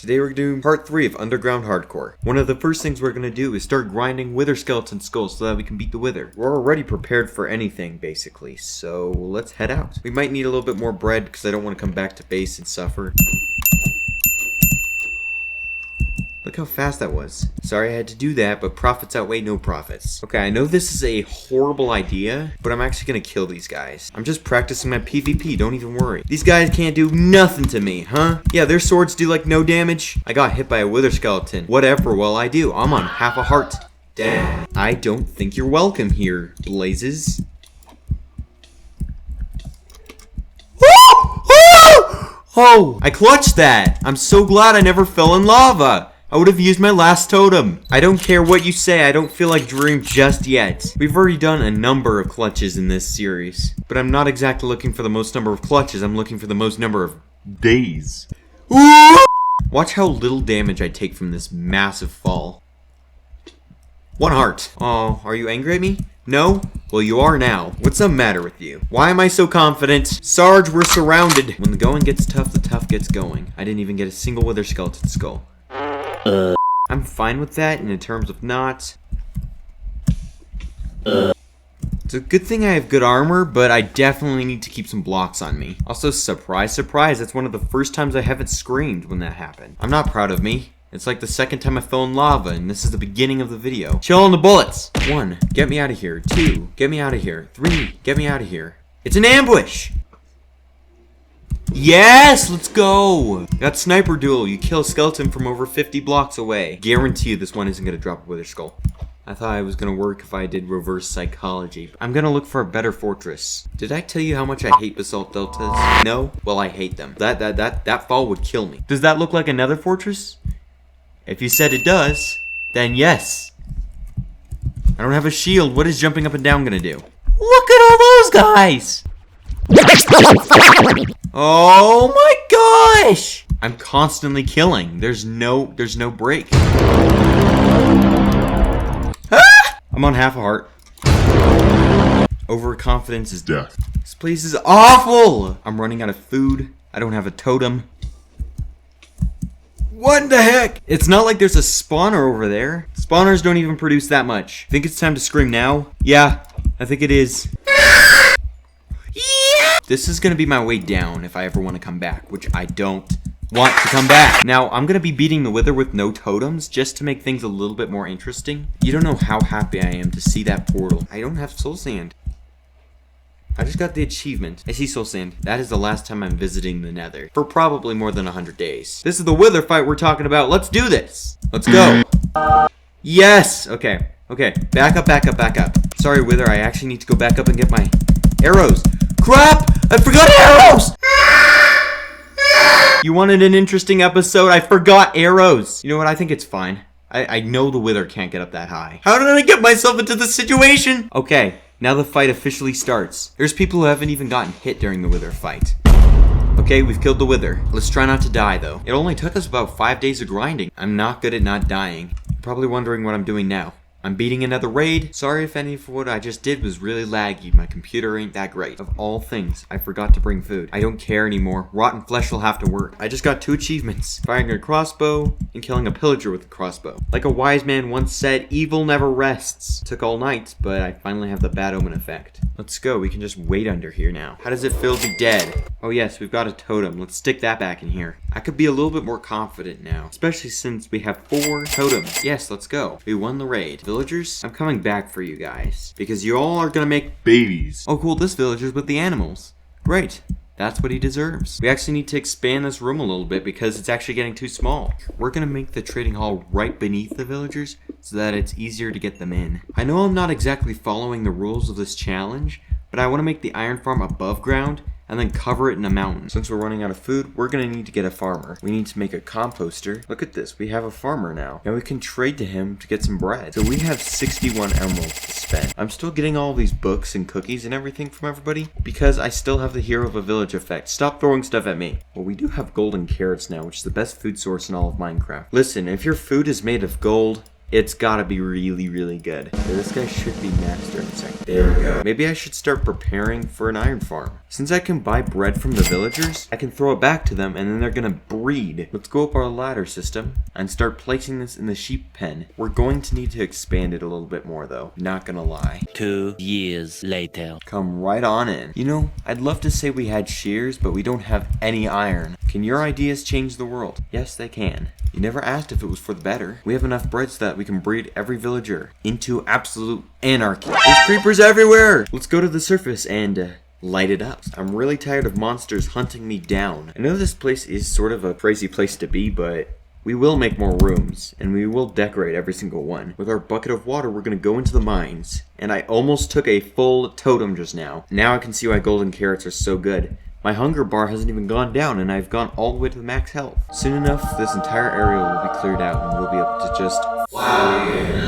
Today we're doing part 3 of Underground Hardcore. One of the first things we're going to do is start grinding wither skeleton skulls so that we can beat the wither. We're already prepared for anything, basically, so let's head out. We might need a little bit more bread because I don't want to come back to base and suffer. Look how fast that was. Sorry I had to do that, but profits outweigh no profits. Okay, I know this is a horrible idea, but I'm actually gonna kill these guys. I'm just practicing my PvP, don't even worry. These guys can't do nothing to me, huh? Yeah, their swords do like no damage. I got hit by a wither skeleton. Whatever will I do? I'm on half a heart. Damn. I don't think you're welcome here, Blazes. Oh, I clutched that. I'm so glad I never fell in lava. I would have used my last totem. I don't care what you say, I don't feel like dream just yet. We've already done a number of clutches in this series, but I'm not exactly looking for the most number of clutches, I'm looking for the most number of days. Watch how little damage I take from this massive fall. 1 heart. Oh, are you angry at me? No? Well, you are now. What's the matter with you? Why am I so confident? Sarge, we're surrounded. When the going gets tough, the tough gets going. I didn't even get a single wither skeleton skull. I'm fine with that in terms of not. It's a good thing I have good armor, but I definitely need to keep some blocks on me. Also, surprise, surprise, that's one of the first times I haven't screamed when that happened. I'm not proud of me. It's like the second time I fell in lava, and this is the beginning of the video. Chill on the bullets! 1, get me out of here. 2, get me out of here. 3, get me out of here. It's an ambush! Yes, let's go. That sniper duel, you kill a skeleton from over 50 blocks away. Guarantee you this one isn't gonna drop a wither skull. I thought it was gonna work if I did reverse psychology. I'm gonna look for a better fortress. Did I tell you how much I hate basalt deltas? No? Well, I hate them. That fall would kill me. Does that look like another fortress? If you said it does, then yes. I don't have a shield. What is jumping up and down gonna do? Look at all those guys! Oh my gosh! I'm constantly killing. There's no break. Ah! I'm on half a heart. Overconfidence is death. This place is awful! I'm running out of food. I don't have a totem. What the heck? It's not like there's a spawner over there. Spawners don't even produce that much. Think it's time to scream now? Yeah, I think it is. This is gonna be my way down if I ever want to come back, which I don't want to come back. Now, I'm gonna be beating the wither with no totems just to make things a little bit more interesting. You don't know how happy I am to see that portal. I don't have soul sand. I just got the achievement. I see soul sand. That is the last time I'm visiting the nether. For probably more than 100 days. This is the wither fight we're talking about. Let's do this. Let's go. Yes. Okay. Okay. Back up, back up, back up. Sorry, wither. I actually need to go back up and get my arrows. Crap! I forgot arrows! You wanted an interesting episode? I forgot arrows. You know what? I think it's fine. I know the wither can't get up that high. How did I get myself into this situation? Okay, now the fight officially starts. There's people who haven't even gotten hit during the wither fight. Okay, we've killed the wither. Let's try not to die, though. It only took us about 5 days of grinding. I'm not good at not dying. You're probably wondering what I'm doing now. I'm beating another raid. Sorry if any of what I just did was really laggy. My computer ain't that great. Of all things, I forgot to bring food. I don't care anymore. Rotten flesh will have to work. I just got 2 achievements. Firing a crossbow and killing a pillager with a crossbow. Like a wise man once said, evil never rests. Took all night, but I finally have the bad omen effect. Let's go. We can just wait under here now. How does it feel to be dead? Oh yes, we've got a totem. Let's stick that back in here. I could be a little bit more confident now. Especially since we have 4 totems. Yes, let's go. We won the raid. Villagers, I'm coming back for you guys. Because you all are gonna make babies. Oh cool, this villager's with the animals. Great. That's what he deserves. We actually need to expand this room a little bit because it's actually getting too small. We're gonna make the trading hall right beneath the villagers so that it's easier to get them in. I know I'm not exactly following the rules of this challenge, but I want to make the iron farm above ground and then cover it in a mountain. Since we're running out of food, we're gonna need to get a farmer. We need to make a composter. Look at this, we have a farmer now. Now we can trade to him to get some bread. So we have 61 emeralds to spend. I'm still getting all these books and cookies and everything from everybody because I still have the hero of a village effect. Stop throwing stuff at me. Well, we do have golden carrots now, which is the best food source in all of Minecraft. Listen, if your food is made of gold, It's gotta be really, really good. Yeah, this guy should be maxed in a second. There we go. Maybe I should start preparing for an iron farm. Since I can buy bread from the villagers, I can throw it back to them and then they're gonna breed. Let's go up our ladder system and start placing this in the sheep pen. We're going to need to expand it a little bit more though, not gonna lie. 2 years later. Come right on in. You know, I'd love to say we had shears, but we don't have any iron. Can your ideas change the world? Yes, they can. You never asked if it was for the better. We have enough bread so that we can breed every villager into absolute anarchy. There's creepers everywhere! Let's go to the surface and light it up. I'm really tired of monsters hunting me down. I know this place is sort of a crazy place to be, but we will make more rooms, and we will decorate every single one. With our bucket of water, we're gonna go into the mines. And I almost took a full totem just now. Now I can see why golden carrots are so good. My hunger bar hasn't even gone down, and I've gone all the way to the max health. Soon enough, this entire area will be cleared out, and we'll be able to just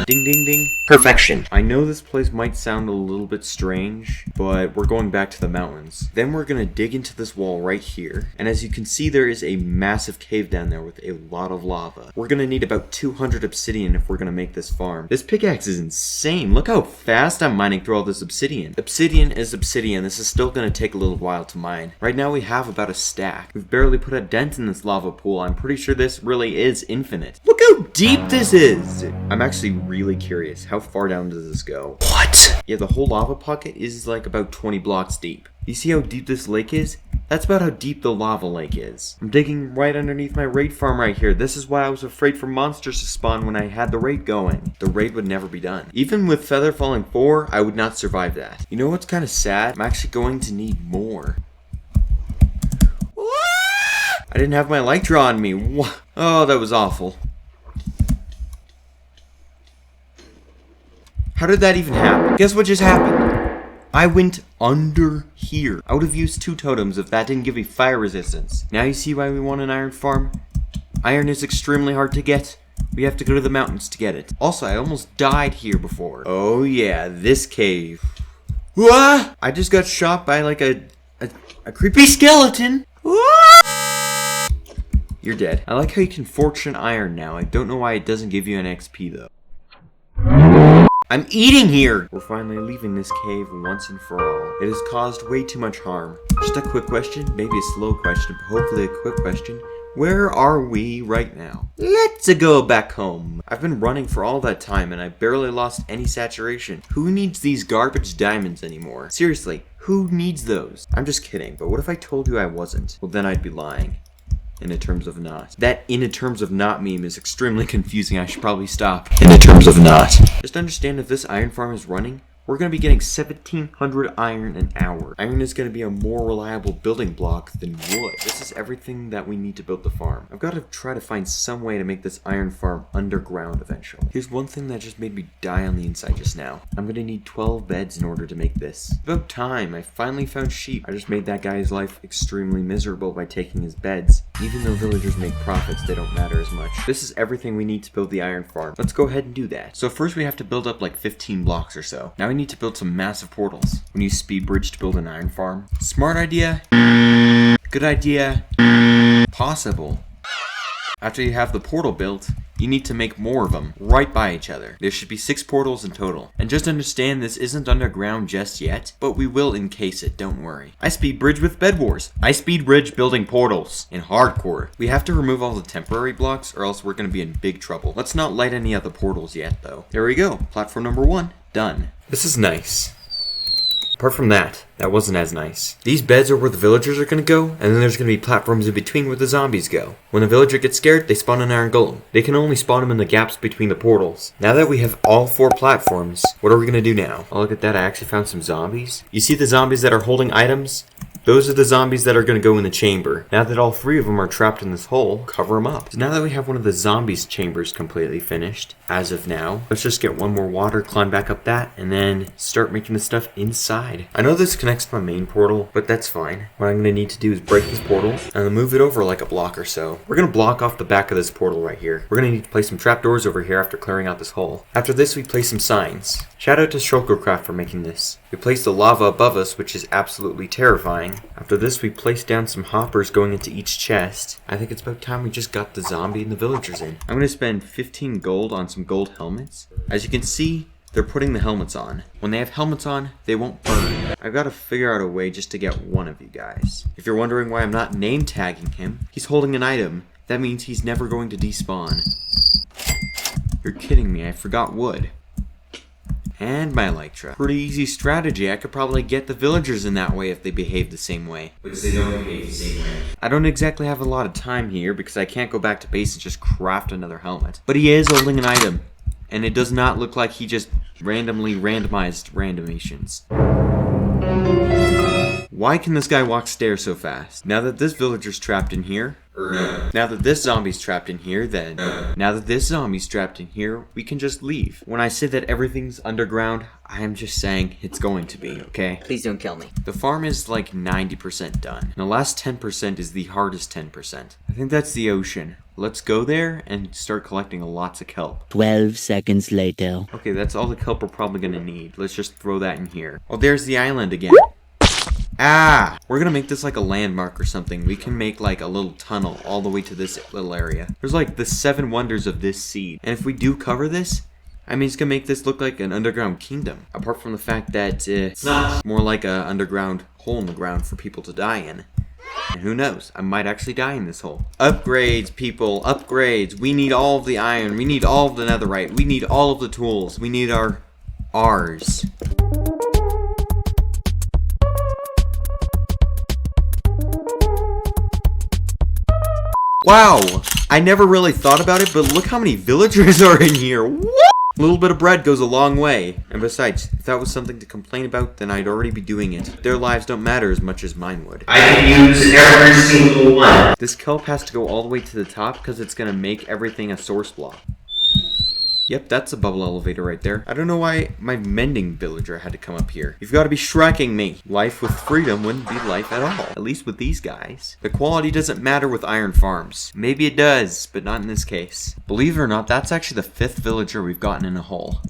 ding ding ding. Perfection. I know this place might sound a little bit strange, but we're going back to the mountains. Then we're gonna dig into this wall right here, and as you can see, there is a massive cave down there with a lot of lava. We're gonna need about 200 obsidian if we're gonna make this farm. This pickaxe is insane. Look how fast I'm mining through all this obsidian. Obsidian is obsidian. This is still gonna take a little while to mine. Right now we have about a stack. We've barely put a dent in this lava pool. I'm pretty sure this really is infinite. Look how deep this is! I'm actually really curious. How far down does this go? What? Yeah, the whole lava pocket is like about 20 blocks deep. You see how deep this lake is? That's about how deep the lava lake is. I'm digging right underneath my raid farm right here. This is why I was afraid for monsters to spawn when I had the raid going. The raid would never be done. Even with Feather Falling 4, I would not survive that. You know what's kind of sad? I'm actually going to need more. I didn't have my Elytra on me. Oh, that was awful. How did that even happen? Guess what just happened? I went under here. I would have used 2 totems if that didn't give me fire resistance. Now you see why we want an iron farm? Iron is extremely hard to get. We have to go to the mountains to get it. Also, I almost died here before. Oh yeah, this cave. Wah! I just got shot by like a creepy skeleton. Wah! You're dead. I like how you can fortune iron now. I don't know why it doesn't give you an XP though. I'm eating here! We're finally leaving this cave once and for all. It has caused way too much harm. Just a quick question, maybe a slow question, but hopefully a quick question. Where are we right now? Let's go back home. I've been running for all that time and I barely lost any saturation. Who needs these garbage diamonds anymore? Seriously, who needs those? I'm just kidding, but what if I told you I wasn't? Well, then I'd be lying. In a terms of not. That in a terms of not meme is extremely confusing. I should probably stop. In a terms of not. Just understand if this iron farm is running, we're going to be getting 1,700 iron an hour. Iron is going to be a more reliable building block than wood. This is everything that we need to build the farm. I've got to try to find some way to make this iron farm underground eventually. Here's one thing that just made me die on the inside just now. I'm going to need 12 beds in order to make this. It's about time. I finally found sheep. I just made that guy's life extremely miserable by taking his beds. Even though villagers make profits, they don't matter as much. This is everything we need to build the iron farm. Let's go ahead and do that. So first we have to build up like 15 blocks or so. Now we need to build some massive portals. We need speed bridge to build an iron farm. Smart idea. Good idea. Possible. After you have the portal built, you need to make more of them right by each other. There should be 6 portals in total. And just understand this isn't underground just yet, but we will encase it, don't worry. I speed bridge with Bed Wars. I speed bridge building portals in hardcore. We have to remove all the temporary blocks or else we're going to be in big trouble. Let's not light any of the portals yet though. There we go. Platform number 1. Done. This is nice. Apart from that, that wasn't as nice. These beds are where the villagers are going to go, and then there's going to be platforms in between where the zombies go. When a villager gets scared, they spawn an iron golem. They can only spawn them in the gaps between the portals. Now that we have all 4 platforms, what are we going to do now? Oh, look at that, I actually found some zombies. You see the zombies that are holding items? Those are the zombies that are going to go in the chamber. Now that all 3 of them are trapped in this hole, cover them up. So now that we have one of the zombies chambers completely finished, as of now, let's just get one more water, climb back up that, and then start making the stuff inside. I know this connects to my main portal, but that's fine. What I'm going to need to do is break this portal and then move it over like a block or so. We're going to block off the back of this portal right here. We're going to need to place some trapdoors over here after clearing out this hole. After this, we place some signs. Shout out to Shulkercraft for making this. We place the lava above us, which is absolutely terrifying. fine. After this, we place down some hoppers going into each chest. I think it's about time we just got the zombie and the villagers in. I'm gonna spend 15 gold on some gold helmets. As you can see, they're putting the helmets on. When they have helmets on, they won't burn. I've got to figure out a way just to get one of you guys. If you're wondering why I'm not name tagging him, he's holding an item. That means he's never going to despawn. You're kidding me, I forgot wood. And my elytra. Pretty easy strategy. I could probably get the villagers in that way if they behave the same way. Because they don't behave the same way. I don't exactly have a lot of time here because I can't go back to base and just craft another helmet. But he is holding an item. And it does not look like he just randomly randomized randomations. Why can this guy walk stairs so fast? Now that this villager's trapped in here, now that this zombie's trapped in here, then now that this zombie's trapped in here, we can just leave. When I say that everything's underground, I am just saying it's going to be, okay? Please don't kill me. The farm is like 90% done. And the last 10% is the hardest 10%. I think that's the ocean. Let's go there and start collecting lots of kelp. 12 seconds later. Okay, that's all the kelp we're probably gonna need. Let's just throw that in here. Oh, there's the island again. Ah! We're gonna make this like a landmark or something. We can make like a little tunnel all the way to this little area. There's like the 7 wonders of this seed. And if we do cover this, I mean, it's gonna make this look like an underground kingdom. Apart from the fact that it's not more like an underground hole in the ground for people to die in. And who knows, I might actually die in this hole. Upgrades, people, upgrades. We need all of the iron. We need all of the netherite. We need all of the tools. We need our R's. Wow, I never really thought about it, but look how many villagers are in here. What? A little bit of bread goes a long way. And besides, if that was something to complain about, then I'd already be doing it. Their lives don't matter as much as mine would. I can use every single one. This kelp has to go all the way to the top because it's going to make everything a source block. Yep, that's a bubble elevator right there. I don't know why my mending villager had to come up here. You've got to be shrekking me. Life with freedom wouldn't be life at all. At least with these guys. The quality doesn't matter with iron farms. Maybe it does, but not in this case. Believe it or not, that's actually the 5th villager we've gotten in a hole.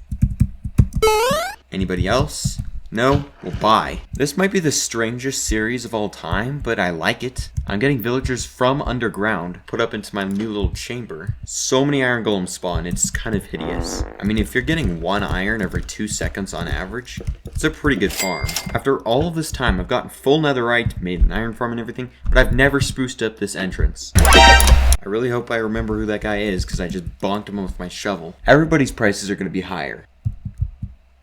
Anybody else? No? Well, bye. This might be the strangest series of all time, but I like it. I'm getting villagers from underground put up into my new little chamber. So many iron golems spawn, it's kind of hideous. I mean, if you're getting 1 iron every 2 seconds on average, it's a pretty good farm. After all of this time, I've gotten full netherite, made an iron farm and everything, but I've never spruced up this entrance. I really hope I remember who that guy is, because I just bonked him with my shovel. Everybody's prices are going to be higher.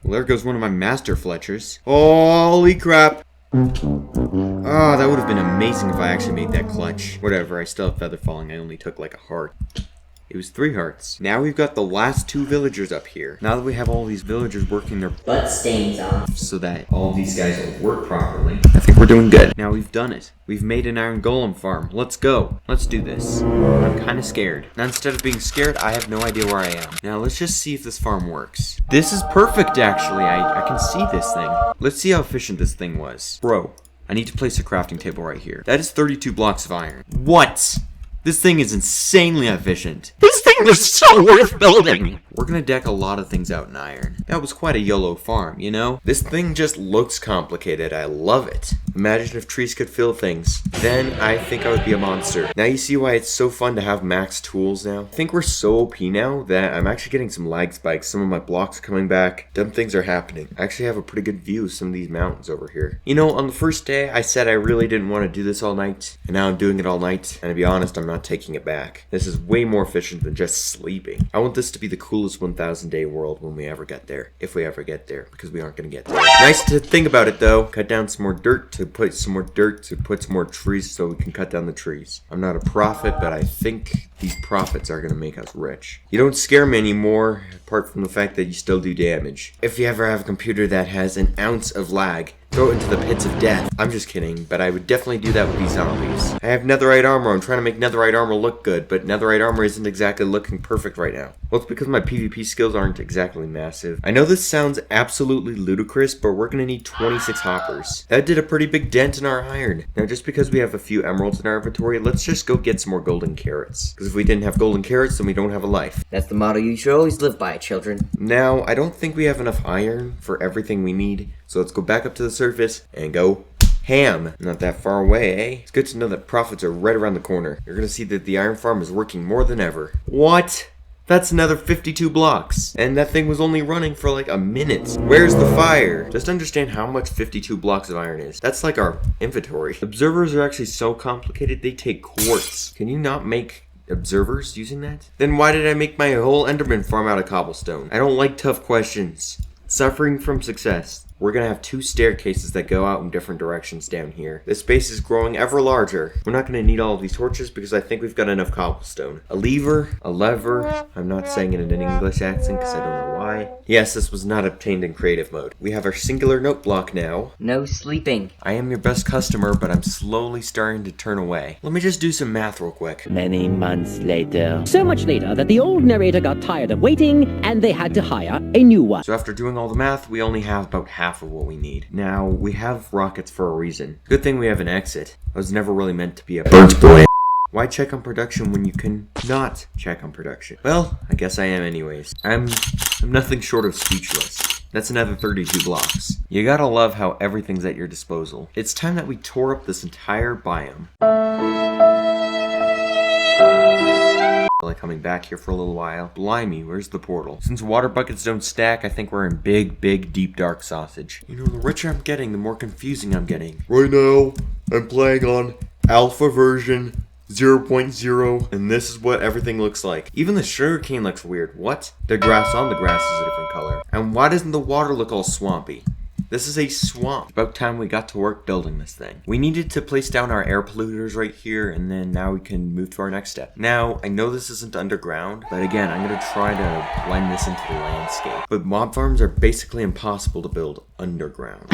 Well, there goes one of my master Fletchers. Holy crap! Oh, that would have been amazing if I actually made that clutch. Whatever, I still have feather falling. I only took like a heart. It was 3 hearts. Now we've got the last 2 villagers up here. Now that we have all these villagers working their Butt stains off. so that all these guys will work properly, I think we're doing good. Now we've done it. We've made an iron golem farm. Let's go. Let's do this. I'm kind of scared. Now instead of being scared, I have no idea where I am. Now let's just see if this farm works. This is perfect actually. I can see this thing. Let's see how efficient this thing was. Bro, I need to place a crafting table right here. That is 32 blocks of iron. What? This thing is insanely efficient. This thing is so worth building. We're gonna deck a lot of things out in iron. That was quite a YOLO farm, you know? This thing just looks complicated. I love it. Imagine if trees could fill things. Then I think I would be a monster. Now you see why it's so fun to have max tools now? I think we're so OP now that I'm actually getting some lag spikes. Some of my blocks are coming back. Dumb things are happening. I actually have a pretty good view of some of these mountains over here. You know, on the first day, I said I really didn't want to do this all night. And now I'm doing it all night. And to be honest, I'm not taking it back. This is way more efficient than just sleeping. I want this to be the coolest 1,000 day world when we ever get there. If we ever get there, because we aren't going to get there. Nice to think about it though. Cut down some more dirt to put some more dirt to put some more trees so we can cut down the trees. I'm not a prophet, but I think these profits are going to make us rich. You don't scare me anymore, apart from the fact that you still do damage. If you ever have a computer that has an ounce of lag, throw it into the pits of death. I'm just kidding, but I would definitely do that with these zombies. I have netherite armor. I'm trying to make netherite armor look good, but netherite armor isn't exactly looking perfect right now. Well, it's because my PvP skills aren't exactly massive. I know this sounds absolutely ludicrous, but we're gonna need 26 hoppers. That did a pretty big dent in our iron. Now, just because we have a few emeralds in our inventory, let's just go get some more golden carrots. Because if we didn't have golden carrots, then we don't have a life. That's the motto you should always live by, children. Now, I don't think we have enough iron for everything we need, so let's go back up to the surface and go Ham. Not that far away, eh? It's good to know that profits are right around the corner. You're gonna see that the iron farm is working more than ever. What? That's another 52 blocks. And that thing was only running for like a minute. Where's the fire? Just understand how much 52 blocks of iron is. That's like our inventory. Observers are actually so complicated, they take quartz. Can you not make observers using that? Then why did I make my whole Enderman farm out of cobblestone? I don't like tough questions. Suffering from success. We're gonna have 2 staircases that go out in different directions down here. This space is growing ever larger. We're not gonna need all of these torches because I think we've got enough cobblestone. A lever, a lever. I'm not saying it in an English accent because I don't know why. Yes, this was not obtained in creative mode. We have our singular note block now. No sleeping. I am your best customer, but I'm slowly starting to turn away. Let me just do some math real quick. Many months later. So much later that the old narrator got tired of waiting and they had to hire a new one. So after doing all the math, we only have about half of what we need. Now, we have rockets for a reason. Good thing we have an exit. I was never really meant to be a burnt boy. Why check on production when you can not check on production? Well, I guess I am anyways. I'm nothing short of speechless. That's another 32 blocks. You gotta love how everything's at your disposal. It's time that we tore up this entire biome. Like coming back here for a little while. Blimey, where's the portal? Since water buckets don't stack, I think we're in big, deep, dark sausage. You know, the richer I'm getting, the more confusing I'm getting. Right now, I'm playing on alpha version 0.0, and this is what everything looks like. Even the sugarcane looks weird. What? The grass on the grass is a different color. And why doesn't the water look all swampy? This is a swamp. About time we got to work building this thing. We needed to place down our air polluters right here, and then now we can move to our next step. Now, I know this isn't underground, but again, I'm gonna try to blend this into the landscape. But mob farms are basically impossible to build underground.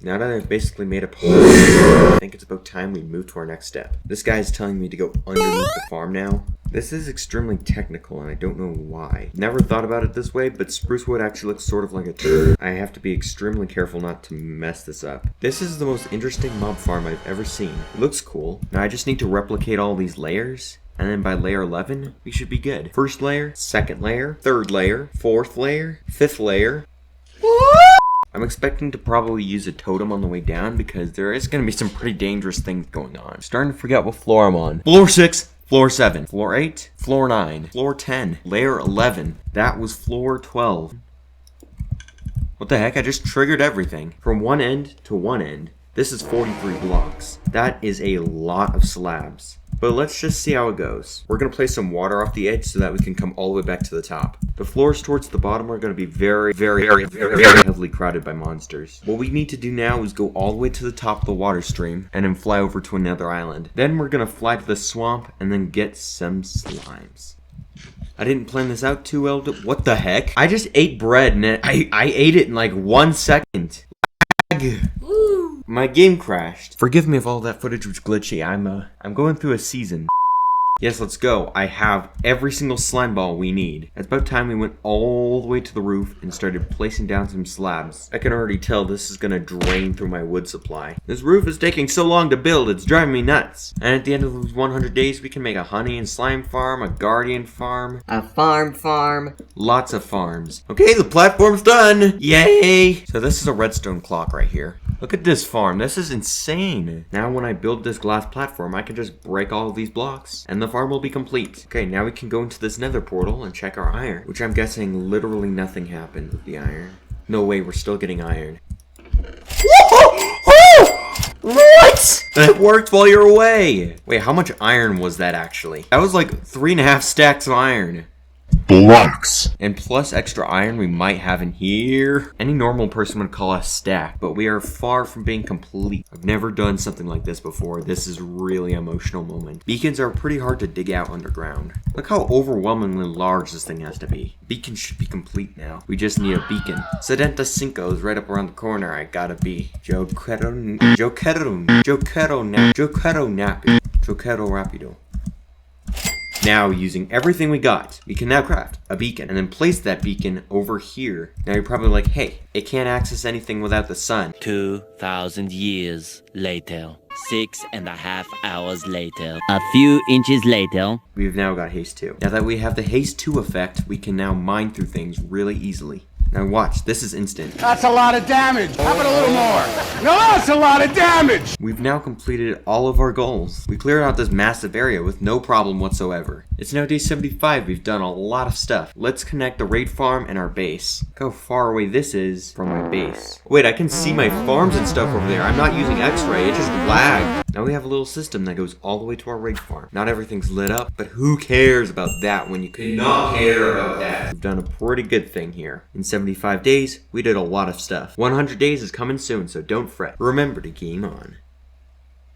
Now that I've basically made a plan, I think it's about time we move to our next step. This guy is telling me to go underneath the farm now. This is extremely technical and I don't know why. Never thought about it this way, but spruce wood actually looks sort of like a turd. I have to be extremely careful not to mess this up. This is the most interesting mob farm I've ever seen. It looks cool. Now I just need to replicate all these layers. And then by layer 11, we should be good. First layer, second layer, third layer, fourth layer, fifth layer. I'm expecting to probably use a totem on the way down because there is going to be some pretty dangerous things going on. I'm starting to forget what floor I'm on. Floor 6, floor 7, floor 8, floor 9, floor 10, layer 11. That was floor 12. What the heck? I just triggered everything. From one end to one end. This is 43 blocks. That is a lot of slabs. But let's just see how it goes. We're going to place some water off the edge so that we can come all the way back to the top. The floors towards the bottom are going to be very heavily crowded by monsters. What we need to do now is go all the way to the top of the water stream and then fly over to another island. Then we're going to fly to the swamp and then get some slimes. I didn't plan this out too well. What the heck? I just ate bread and I ate it in like 1 second. My game crashed. Forgive me if all that footage was glitchy. I'm going through a season. Yes, let's go. I have every single slime ball we need. It's about time we went all the way to the roof and started placing down some slabs. I can already tell this is gonna drain through my wood supply. This roof is taking so long to build, it's driving me nuts. And at the end of those 100 days, we can make a honey and slime farm, a guardian farm. A farm. Lots of farms. Okay, the platform's done. Yay! So this is a redstone clock right here. Look at this farm. This is insane. Now when I build this glass platform, I can just break all of these blocks and the farm will be complete. Okay, now we can go into this nether portal and check our iron, which I'm guessing literally nothing happened with the iron. No way, we're still getting iron. What? That worked while you're away. Wait, how much iron was that actually? That was like 3.5 stacks of iron. Blocks. And plus extra iron we might have in here. Any normal person would call us stacked, but we are far from being complete. I've never done something like this before. This is really an emotional moment. Beacons are pretty hard to dig out underground. Look how overwhelmingly large this thing has to be. Beacon should be complete now. We just need a beacon. Sedenta Cinco is right up around the corner. I gotta be. Yo quiero rapido. Now, using everything we got, we can now craft a beacon and then place that beacon over here. Now you're probably like, hey, it can't access anything without the sun. 2,000 years later. 6.5 hours later. A few inches later. We've now got haste 2. Now that we have the haste 2 effect, we can now mine through things really easily. Now watch, this is instant. That's a lot of damage. How about a little more? No, that's a lot of damage. We've now completed all of our goals. We cleared out this massive area with no problem whatsoever. It's now day 75, we've done a lot of stuff. Let's connect the raid farm and our base. Look how far away this is from my base. Wait, I can see my farms and stuff over there. I'm not using X-ray, it just lagged. Now we have a little system that goes all the way to our raid farm. Not everything's lit up, but who cares about that when you could not care about that? We've done a pretty good thing here. In 75 days, we did a lot of stuff. 100 days is coming soon, so don't fret. Remember to game on.